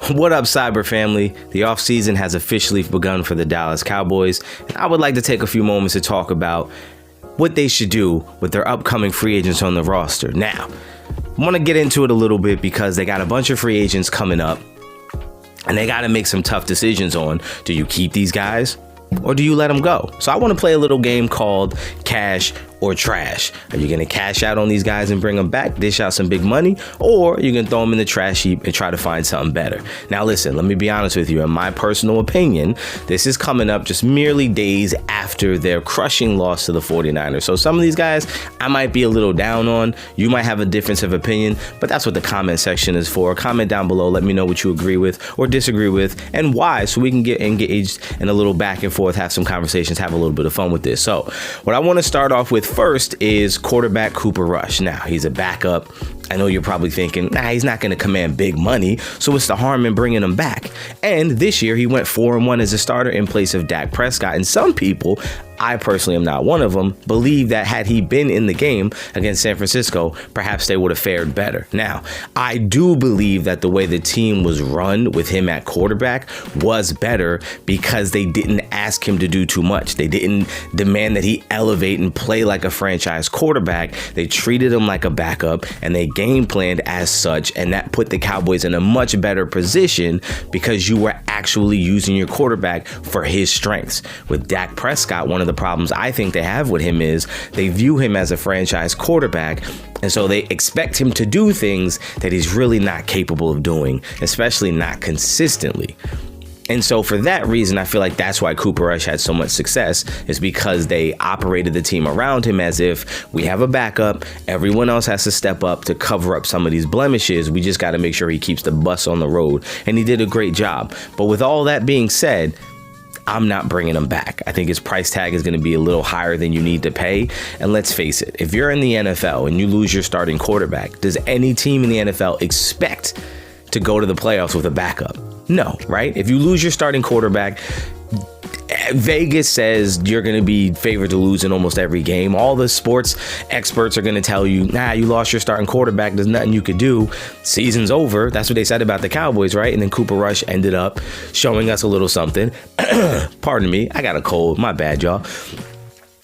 What up, S.I.B.R family? The offseason has officially begun for the Dallas Cowboys, and I would like to take a few moments to talk about what they should do with their upcoming free agents on the roster. Now, I want to get into it a little bit because they got a bunch of free agents coming up, and they got to make some tough decisions on, do you keep these guys or do you let them go? So I want to play a little game called Cash or Trash. Are you going to cash out on these guys and bring them back, dish out some big money, or are you going to throw them in the trash heap and try to find something better? Now, listen, let me be honest with you. In my personal opinion, this is coming up just merely days after their crushing loss to the 49ers. So some of these guys I might be a little down on. You might have a difference of opinion, but that's what the comment section is for. Comment down below. Let me know what you agree with or disagree with and why, so we can get engaged in a little back and forth, have some conversations, have a little bit of fun with this. So what I want to start off with first is quarterback Cooper Rush. Now, he's a backup. I know you're probably thinking, he's not going to command big money, so what's the harm in bringing him back? And this year, he went 4-1 as a starter in place of Dak Prescott. And some people, I personally am not one of them, believe that had he been in the game against San Francisco, perhaps they would have fared better. Now, I do believe that the way the team was run with him at quarterback was better because they didn't ask him to do too much. They didn't demand that he elevate and play like a franchise quarterback. They treated him like a backup, and they game planned as such, and that put the Cowboys in a much better position because you were actually using your quarterback for his strengths. With Dak Prescott, one of the problems I think they have with him is they view him as a franchise quarterback, and so they expect him to do things that he's really not capable of doing, especially not consistently. And so for that reason, I feel like that's why Cooper Rush had so much success, is because they operated the team around him as if we have a backup. Everyone else has to step up to cover up some of these blemishes. We just got to make sure he keeps the bus on the road. And he did a great job. But with all that being said, I'm not bringing him back. I think his price tag is going to be a little higher than you need to pay. And let's face it, if you're in the NFL and you lose your starting quarterback, does any team in the NFL expect to go to the playoffs with a backup? No, right? If you lose your starting quarterback, Vegas says you're going to be favored to lose in almost every game. All the sports experts are going to tell you, you lost your starting quarterback. There's nothing you could do. Season's over. That's what they said about the Cowboys, right? And then Cooper Rush ended up showing us a little something. Pardon me. I got a cold. My bad, y'all.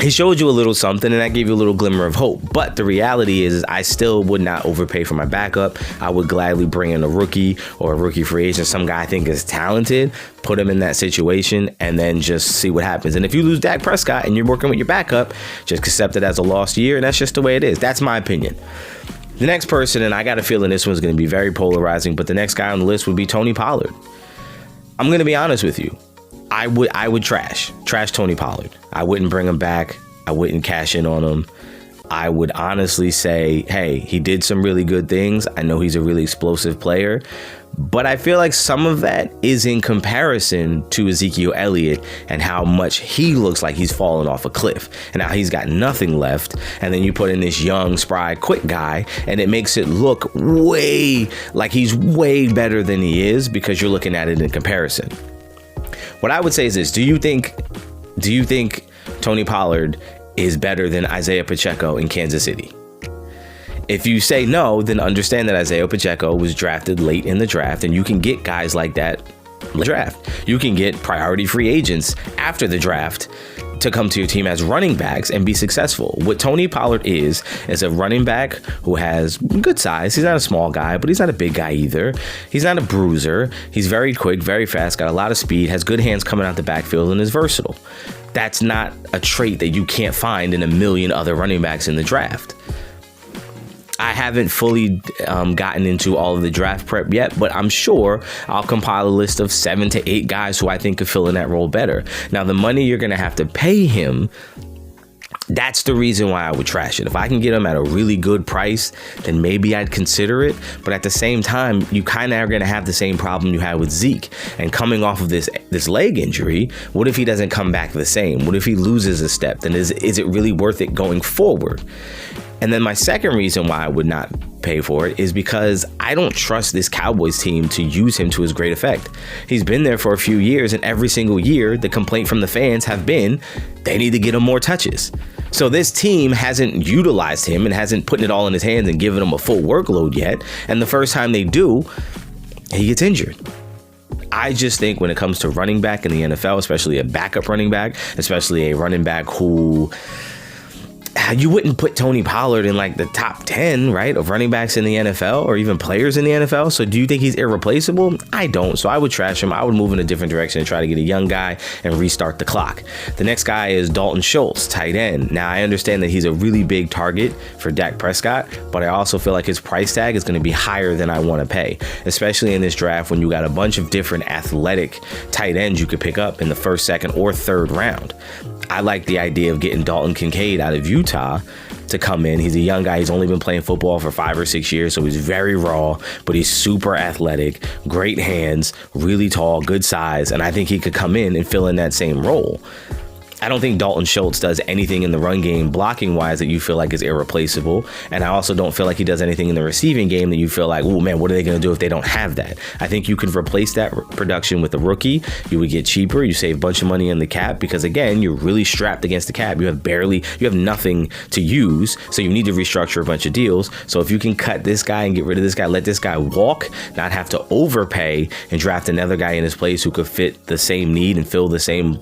He showed you a little something, and that gave you a little glimmer of hope. But the reality is I still would not overpay for my backup. I would gladly bring in a rookie or a rookie free agent, some guy I think is talented, put him in that situation, and then just see what happens. And if you lose Dak Prescott and you're working with your backup, just accept it as a lost year, and that's just the way it is. That's my opinion. The next person, and I got a feeling this one's going to be very polarizing, but the next guy on the list would be Tony Pollard. I'm going to be honest with you. I would trash Tony Pollard. I wouldn't bring him back. I wouldn't cash in on him. I would honestly say, hey, he did some really good things. I know he's a really explosive player, but I feel like some of that is in comparison to Ezekiel Elliott and how much he looks like he's fallen off a cliff. And now he's got nothing left. And then you put in this young, spry, quick guy, and it makes it look way like he's way better than he is because you're looking at it in comparison. What I would say is this. Do you think Tony Pollard is better than Isaiah Pacheco in Kansas City? If you say no, then understand that Isaiah Pacheco was drafted late in the draft, and you can get guys like that in the draft. You can get priority free agents after the draft to come to your team as running backs and be successful. What Tony Pollard is a running back who has good size. He's not a small guy, but he's not a big guy either. He's not a bruiser. He's very quick, very fast, got a lot of speed, has good hands coming out the backfield, and is versatile. That's not a trait that you can't find in a million other running backs in the draft. I haven't fully gotten into all of the draft prep yet, but I'm sure I'll compile a list of 7 to 8 guys who I think could fill in that role better. Now, the money you're going to have to pay him, that's the reason why I would trash it. If I can get him at a really good price, then maybe I'd consider it. But at the same time, you kind of are going to have the same problem you had with Zeke. And coming off of this leg injury, what if he doesn't come back the same? What if he loses a step? Then is it really worth it going forward? And then my second reason why I would not pay for it is because I don't trust this Cowboys team to use him to his great effect. He's been there for a few years, and every single year, the complaint from the fans have been they need to get him more touches. So this team hasn't utilized him and hasn't put it all in his hands and given him a full workload yet. And the first time they do, he gets injured. I just think when it comes to running back in the NFL, especially a backup running back, especially a running back who you wouldn't put Tony Pollard in like the top 10, right, of running backs in the NFL or even players in the NFL. So do you think he's irreplaceable? I don't. So I would trash him. I would move in a different direction and try to get a young guy and restart the clock. The next guy is Dalton Schultz, tight end. Now, I understand that he's a really big target for Dak Prescott, but I also feel like his price tag is going to be higher than I want to pay, especially in this draft when you got a bunch of different athletic tight ends you could pick up in the first, second, or third round. I like the idea of getting Dalton Kincaid out of Utah to come in. He's a young guy. He's only been playing football for 5 or 6 years, so he's very raw, but he's super athletic, great hands, really tall, good size, and I think he could come in and fill in that same role. I don't think Dalton Schultz does anything in the run game blocking wise that you feel like is irreplaceable. And I also don't feel like he does anything in the receiving game that you feel like, oh man, what are they going to do if they don't have that? I think you can replace that production with a rookie. You would get cheaper. You save a bunch of money in the cap because, again, you're really strapped against the cap. You have nothing to use. So you need to restructure a bunch of deals. So if you can cut this guy and get rid of this guy, let this guy walk, not have to overpay and draft another guy in his place who could fit the same need and fill the same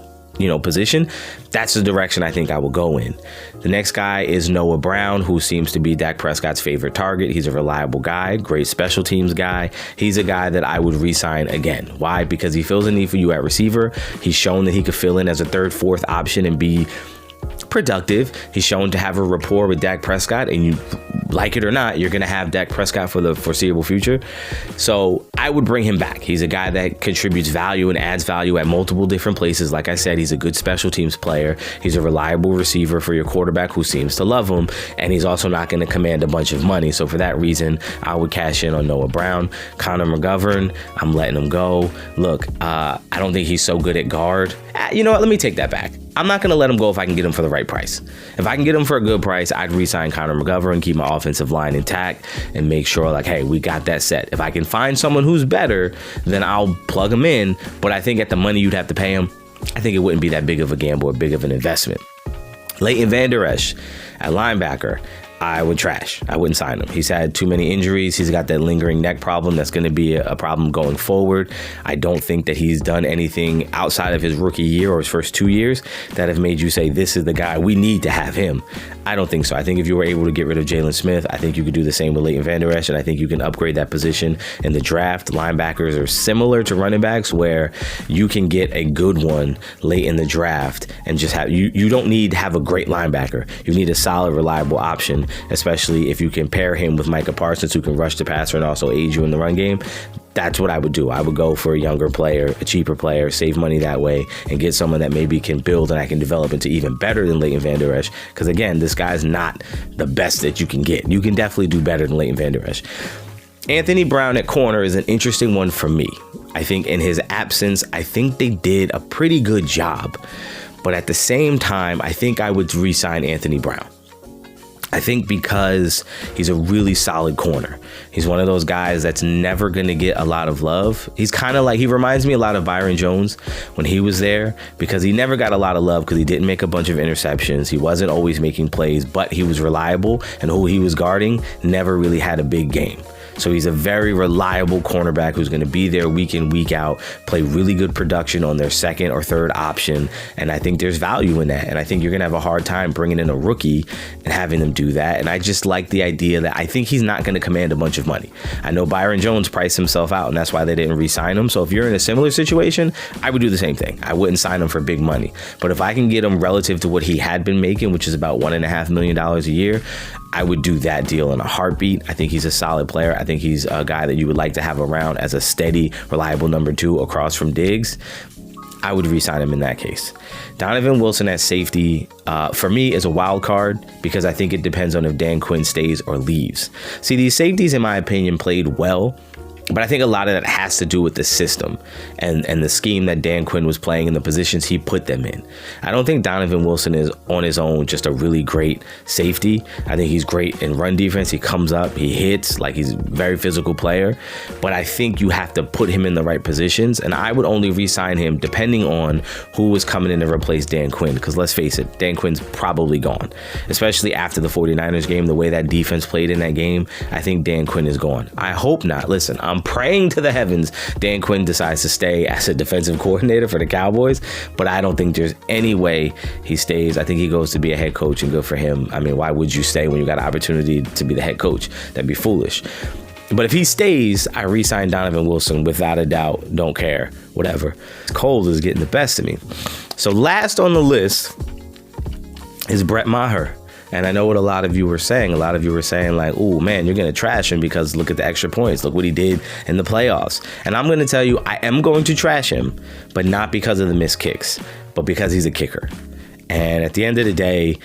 position, that's the direction I think I will go in. The next guy is Noah Brown, who seems to be Dak Prescott's favorite target. He's a reliable guy, great special teams guy. He's a guy that I would re-sign again. Why? Because he fills a need for you at receiver. He's shown that he could fill in as a third, fourth option and be productive. He's shown to have a rapport with Dak Prescott, and you like it or not, you're going to have Dak Prescott for the foreseeable future. So I would bring him back. He's a guy that contributes value and adds value at multiple different places. Like I said, he's a good special teams player. He's a reliable receiver for your quarterback who seems to love him. And he's also not going to command a bunch of money. So for that reason, I would cash in on Noah Brown. Connor McGovern, I'm letting him go. Look, I don't think he's so good at guard. You know what? Let me take that back. I'm not going to let him go if I can get him for the right price. If I can get him for a good price, I'd re-sign Connor McGovern, keep my offensive line intact, and make sure, like, hey, we got that set. If I can find someone who's better, then I'll plug him in. But I think at the money you'd have to pay him, I think it wouldn't be that big of a gamble or big of an investment. Leighton Vander Esch at linebacker, I would trash. I wouldn't sign him. He's had too many injuries. He's got that lingering neck problem that's going to be a problem going forward. I don't think that he's done anything outside of his rookie year or his first 2 years that have made you say, this is the guy, we need to have him. I don't think so. I think if you were able to get rid of Jalen Smith, I think you could do the same with Leighton Vander Esch, and I think you can upgrade that position in the draft. Linebackers are similar to running backs where you can get a good one late in the draft and just have, you don't need to have a great linebacker. You need a solid, reliable option, especially if you can pair him with Micah Parsons, who can rush the passer and also aid you in the run game. That's what I would do. I would go for a younger player, a cheaper player, save money that way, and get someone that maybe can build and I can develop into even better than Leighton Vander Esch. Because again, this guy's not the best that you can get. You can definitely do better than Leighton Vander Esch. Anthony Brown at corner is an interesting one for me. I think in his absence, I think they did a pretty good job. But at the same time, I think I would re-sign Anthony Brown. I think because he's a really solid corner. He's one of those guys that's never going to get a lot of love. He's kind of like, he reminds me a lot of Byron Jones when he was there, because he never got a lot of love because he didn't make a bunch of interceptions. He wasn't always making plays, but he was reliable, and who he was guarding never really had a big game. So he's a very reliable cornerback who's going to be there week in, week out, play really good production on their second or third option. And I think there's value in that. And I think you're going to have a hard time bringing in a rookie and having them do that. And I just like the idea that I think he's not going to command a bunch of money. I know Byron Jones priced himself out, and that's why they didn't re-sign him. So if you're in a similar situation, I would do the same thing. I wouldn't sign him for big money. But if I can get him relative to what he had been making, which is about $1.5 million a year, I would do that deal in a heartbeat. I think he's a solid player. I think he's a guy that you would like to have around as a steady, reliable number 2 across from Diggs. I would re-sign him in that case. Donovan Wilson at safety, for me, is a wild card because I think it depends on if Dan Quinn stays or leaves. See, these safeties, in my opinion, played well, but I think a lot of that has to do with the system and the scheme that Dan Quinn was playing and the positions he put them in. I don't think Donovan Wilson is on his own just a really great safety. I think he's great in run defense. He comes up, he hits, like he's a very physical player. But I think you have to put him in the right positions. And I would only re-sign him depending on who was coming in to replace Dan Quinn. Because let's face it, Dan Quinn's probably gone. Especially after the 49ers game, the way that defense played in that game, I think Dan Quinn is gone. I hope not. Listen, I'm I'm praying to the heavens Dan Quinn decides to stay as a defensive coordinator for the Cowboys, but I don't think there's any way he stays. I think he goes to be a head coach, and good for him. I mean, why would you stay when you got an opportunity to be the head coach? That'd be foolish. But if he stays, I re-sign Donovan Wilson without a doubt. Don't care. Whatever. Cold is getting the best of me. So last on the list is Brett Maher. And I know what a lot of you were saying. A lot of you were saying like, oh, man, you're going to trash him because look at the extra points. Look what he did in the playoffs. And I'm going to tell you, I am going to trash him, but not because of the missed kicks, but because he's a kicker. And at the end of the day,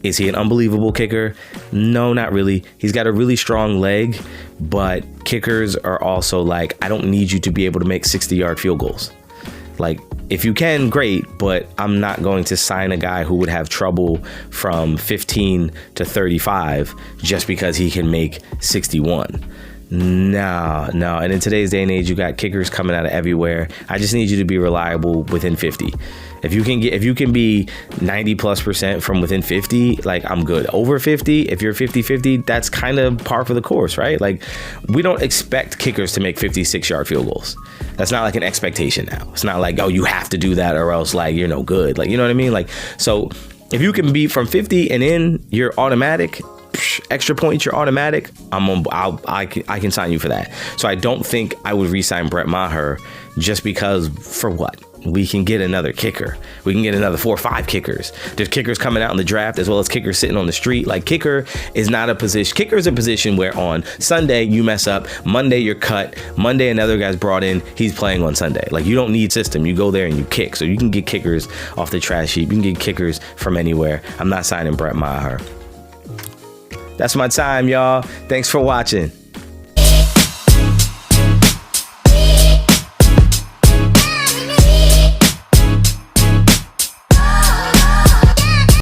is he an unbelievable kicker? No, not really. He's got a really strong leg, but kickers are also like, I don't need you to be able to make 60-yard field goals. Like, if you can, great, but I'm not going to sign a guy who would have trouble from 15 to 35 just because he can make 61. No. And in today's day and age, you got kickers coming out of everywhere. I just need you to be reliable within 50. If you can be 90+% from within 50, like, I'm good. Over 50, if you're 50-50, that's kind of par for the course, right? Like, we don't expect kickers to make 56-yard field goals. That's not like an expectation now. It's not like, oh, you have to do that or else like you're no good. Like, you know what I mean? Like, so if you can be from 50 and in, you're automatic. Extra points, you're automatic. I can sign you for that. So I don't think I would re-sign Brett Maher just because, for what? We can get another kicker. We can get another 4 or 5 kickers. There's kickers coming out in the draft as well as kickers sitting on the street. Like, kicker is not a position. Kicker is a position where on Sunday you mess up, Monday you're cut, Monday another guy's brought in, he's playing on Sunday. Like, you don't need system. You go there and you kick. So you can get kickers off the trash heap. You can get kickers from anywhere. I'm not signing Brett Maher. That's my time, y'all. Thanks for watching.